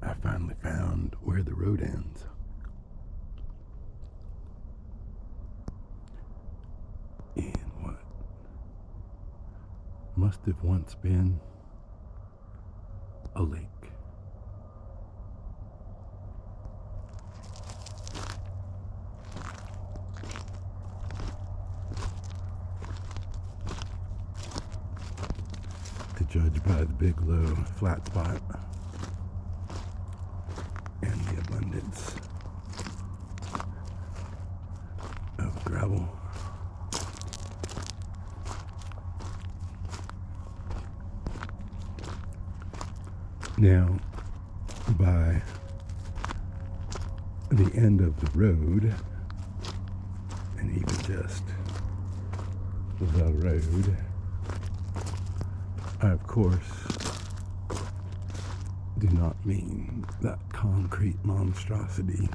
I finally found where the road ends. In what must have once been a lake. To judge by the big, low, flat spot and the abundance of gravel. Now, by the end of the road, and even just the road, I of course do not mean that concrete monstrosity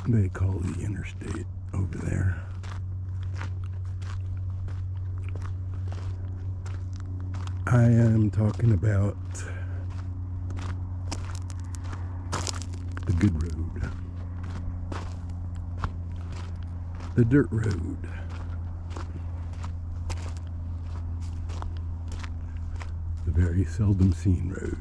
they call the interstate over there. I am talking about the good road, the dirt road, the very seldom seen road.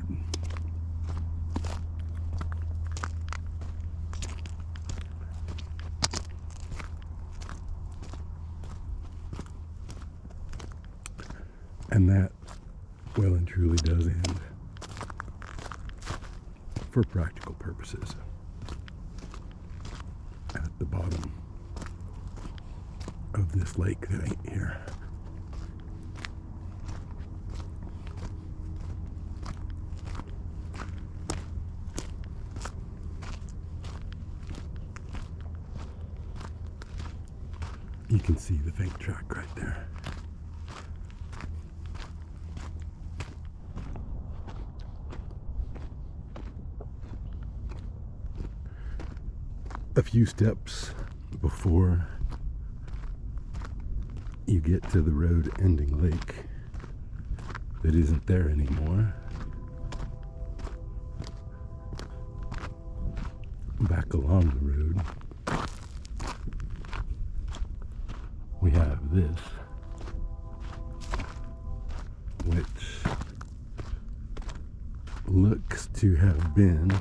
And that well and truly does end for practical purposes at the bottom of this lake that ain't here. You can see the fake track right there. A few steps before you get to the road ending lake that isn't there anymore. Back along the road, we have this, which looks to have been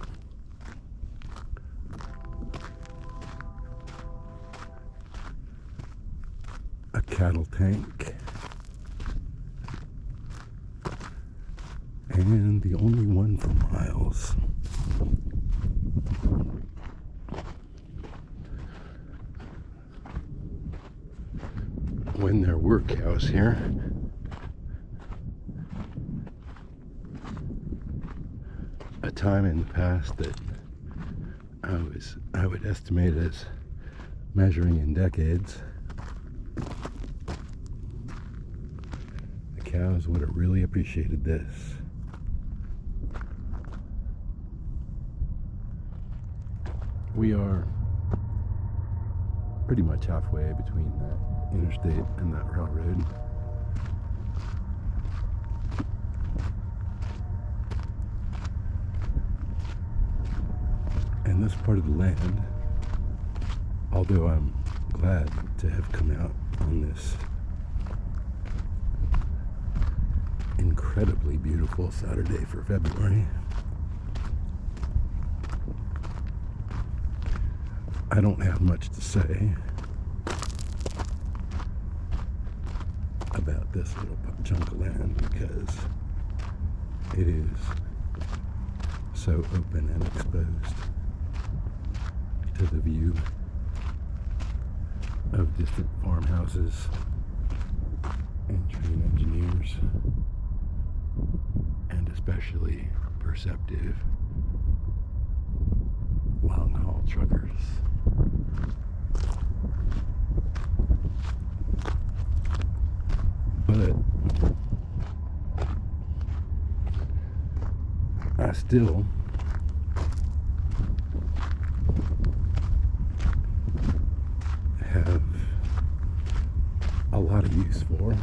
a cattle tank, and the only one for miles. When there were cows here, a time in the past that I would estimate as measuring in decades, the cows would have really appreciated this. We are pretty much halfway between that interstate and that railroad. And this part of the land, although I'm glad to have come out on this incredibly beautiful Saturday for February, I don't have much to say about this little chunk of land because it is so open and exposed to the view of distant farmhouses and train engineers, and especially perceptive long-haul truckers. But I still have a lot of use for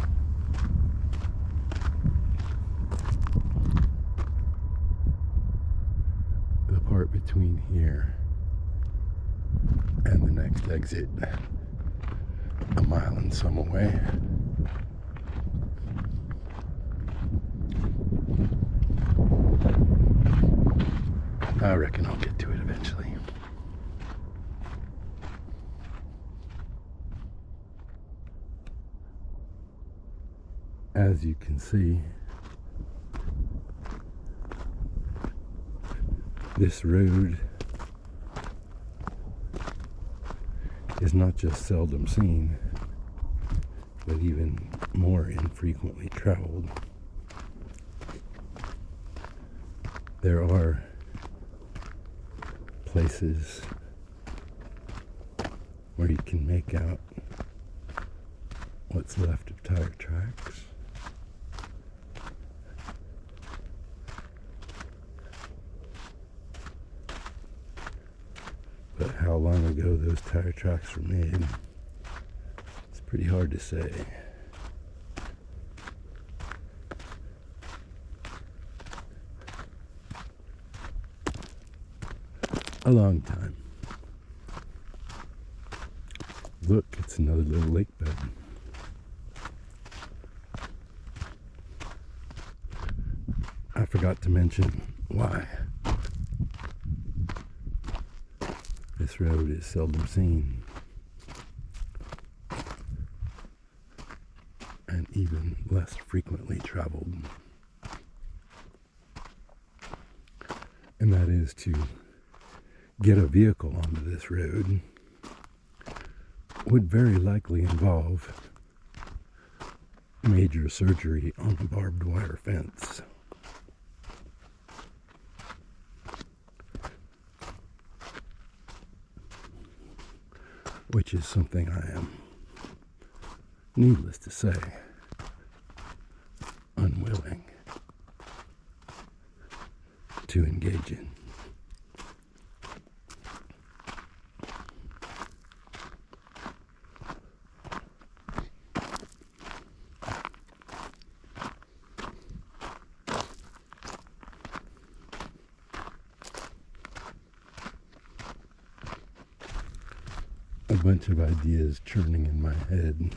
part between here and the next exit, a mile and some away. I reckon I'll get to it eventually. As you can see, this road is not just seldom seen, but even more infrequently traveled. There are places where you can make out what's left of tire tracks. But how long ago those tire tracks were made, it's pretty hard to say. A long time. Look, it's another little lake bed. I forgot to mention why this road is seldom seen and even less frequently traveled. And that is to get a vehicle onto this road would very likely involve major surgery on a barbed wire fence. Which is something I am, needless to say, unwilling to engage in. A bunch of ideas churning in my head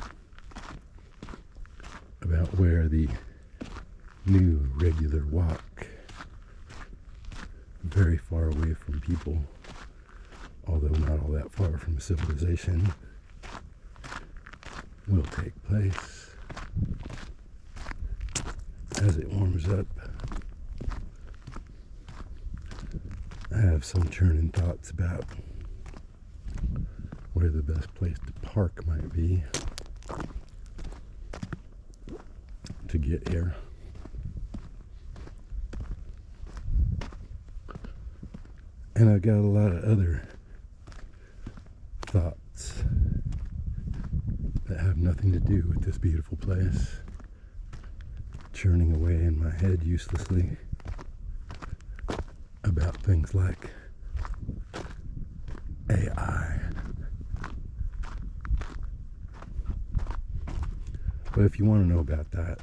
about where the new regular walk, very far away from people, although not all that far from civilization, will take place as it warms up. I have some churning thoughts about where the best place to park might be to get here. And I've got a lot of other thoughts that have nothing to do with this beautiful place churning away in my head uselessly about things like AI. But if you want to know about that,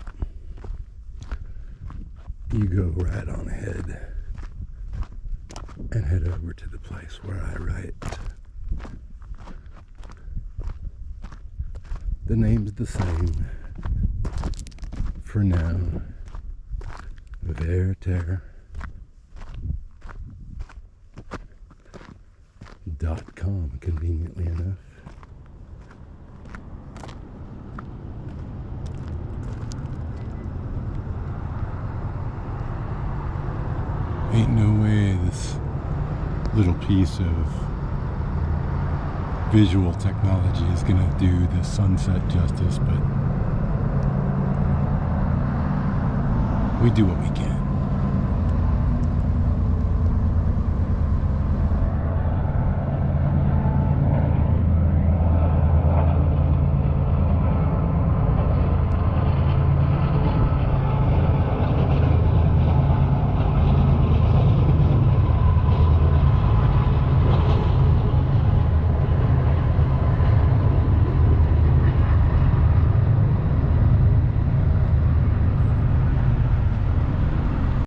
you go right on ahead and head over to the place where I write. The name's the same for now. Verter.com, conveniently enough. Ain't no way this little piece of visual technology is gonna do the sunset justice, but we do what we can.